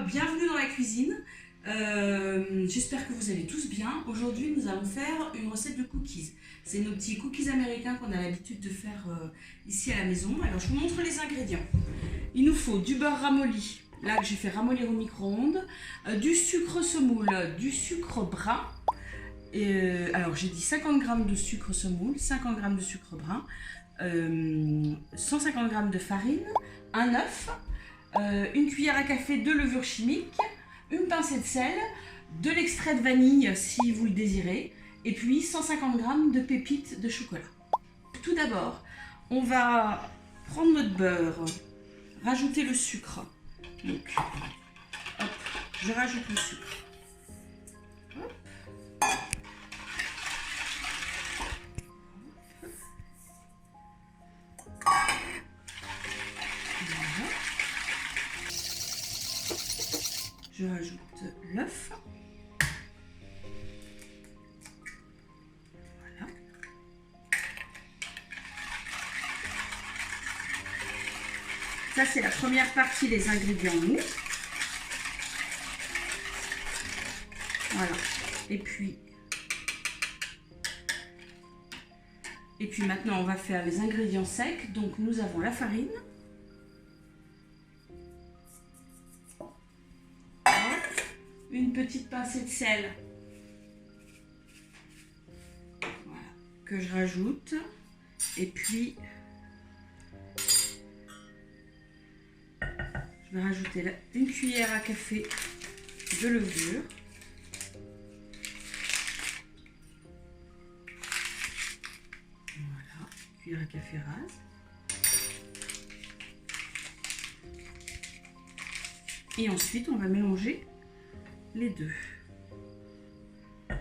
bienvenue dans la cuisine. J'espère que vous allez tous bien. Aujourd'hui, nous allons faire une recette de cookies. C'est nos petits cookies américains qu'on a l'habitude de faire ici à la maison. Alors, je vous montre les ingrédients. Il nous faut du beurre ramolli, là que j'ai fait ramollir au micro-ondes, du sucre semoule, du sucre brun. Alors, j'ai dit 50 g de sucre semoule, 50 g de sucre brun, 150 g de farine, un œuf, une cuillère à café de levure chimique, une pincée de sel, de l'extrait de vanille si vous le désirez, et puis 150 g de pépites de chocolat. Tout d'abord, on va prendre notre beurre, rajouter le sucre. Donc, hop, je rajoute le sucre. Hop. Je rajoute l'œuf. Voilà. Ça, c'est la première partie des ingrédients mous. Voilà. Et puis maintenant, on va faire les ingrédients secs. Donc, nous avons la farine. Une petite pincée de sel, voilà, que je rajoute, et puis je vais rajouter une cuillère à café de levure, voilà, cuillère à café rase, et ensuite on va mélanger les deux. Hop.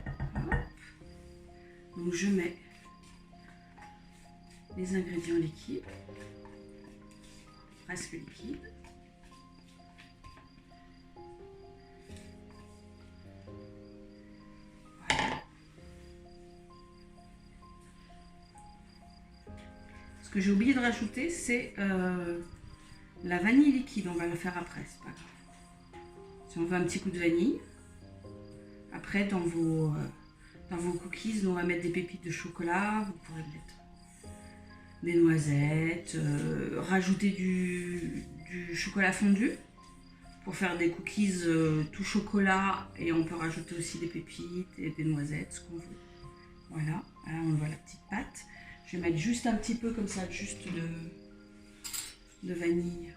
Donc je mets les ingrédients liquides, presque liquides. Voilà. Ce que j'ai oublié de rajouter, c'est la vanille liquide. On va le faire après, c'est pas grave. Si on veut un petit coup de vanille, après dans vos cookies, on va mettre des pépites de chocolat, vous pourrez mettre des noisettes, rajouter du chocolat fondu pour faire des cookies tout chocolat, et on peut rajouter aussi des pépites et des noisettes, ce qu'on veut. Voilà, là on voit la petite pâte. Je vais mettre juste un petit peu comme ça, juste de vanille.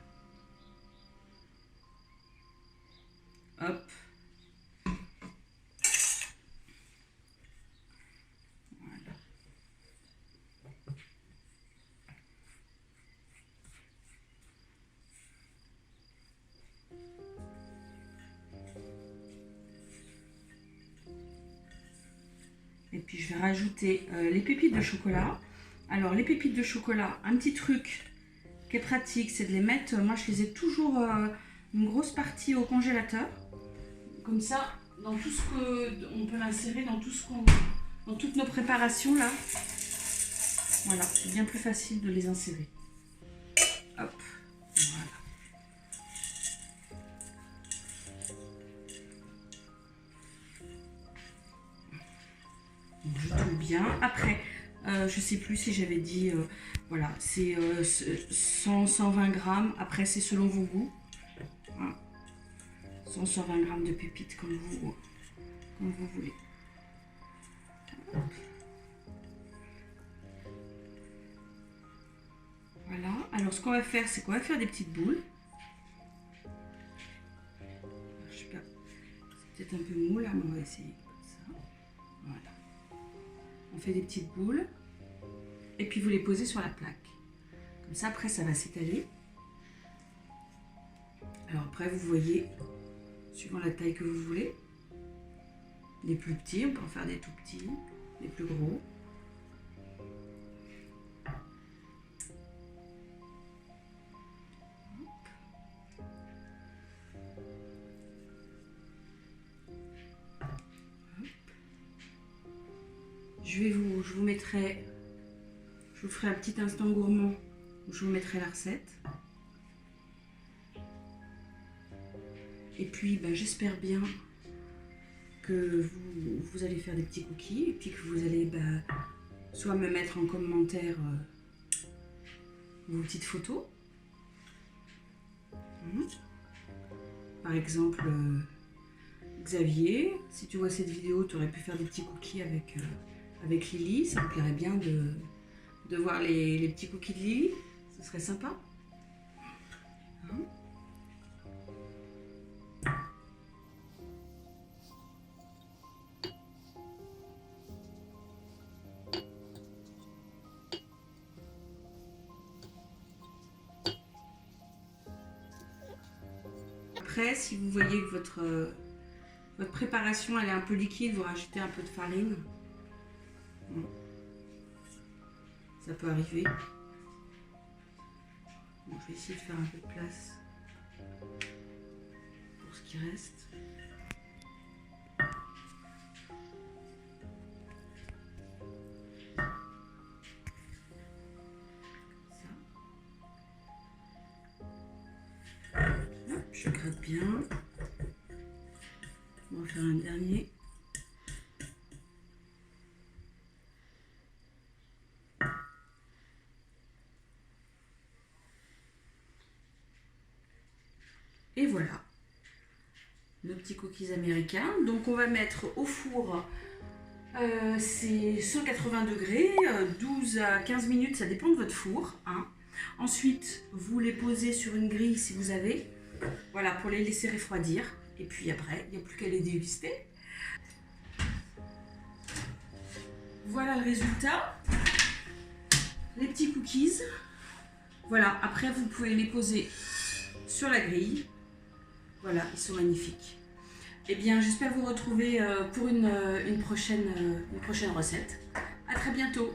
Hop. Voilà. Et puis je vais rajouter les pépites de chocolat. Alors les pépites de chocolat, un petit truc qui est pratique, c'est de les mettre, moi je les ai toujours une grosse partie au congélateur. Comme ça, dans tout ce que on peut l'insérer dans dans toutes nos préparations là. Voilà, c'est bien plus facile de les insérer. Hop, voilà. Donc, je tourne bien. Après, je sais plus si j'avais dit, voilà, c'est 100-120 grammes. Après, c'est selon vos goûts. Voilà. 120 g de pépites comme vous voulez. Voilà. Alors ce qu'on va faire, c'est qu'on va faire des petites boules. Je sais pas, c'est peut-être un peu mou là, mais on va essayer comme ça. Voilà. On fait des petites boules et puis vous les posez sur la plaque. Comme ça, après, ça va s'étaler. Alors après, vous voyez, suivant la taille que vous voulez. Des plus petits, on peut en faire des tout petits, des plus gros. Je vous mettrai, je vous ferai un petit instant gourmand où je vous mettrai la recette. Et puis j'espère bien que vous allez faire des petits cookies et puis que vous allez soit me mettre en commentaire vos petites photos. Par exemple, Xavier, si tu vois cette vidéo, tu aurais pu faire des petits cookies avec Lily. Ça me plairait bien de voir les petits cookies de Lily. Ce serait sympa. Après, si vous voyez que votre préparation elle est un peu liquide, vous rajoutez un peu de farine. Ça peut arriver. Bon, je vais essayer de faire un peu de place pour ce qui reste. Je gratte bien. On va faire un dernier. Et voilà, nos petits cookies américains. Donc on va mettre au four, c'est 180 degrés, 12 à 15 minutes, ça dépend de votre four. Ensuite, vous les posez sur une grille si vous avez. Voilà, pour les laisser refroidir. Et puis après, il n'y a plus qu'à les déguster. Voilà le résultat. Les petits cookies. Voilà, après vous pouvez les poser sur la grille. Voilà, ils sont magnifiques. Eh bien, j'espère vous retrouver pour une prochaine recette. À très bientôt.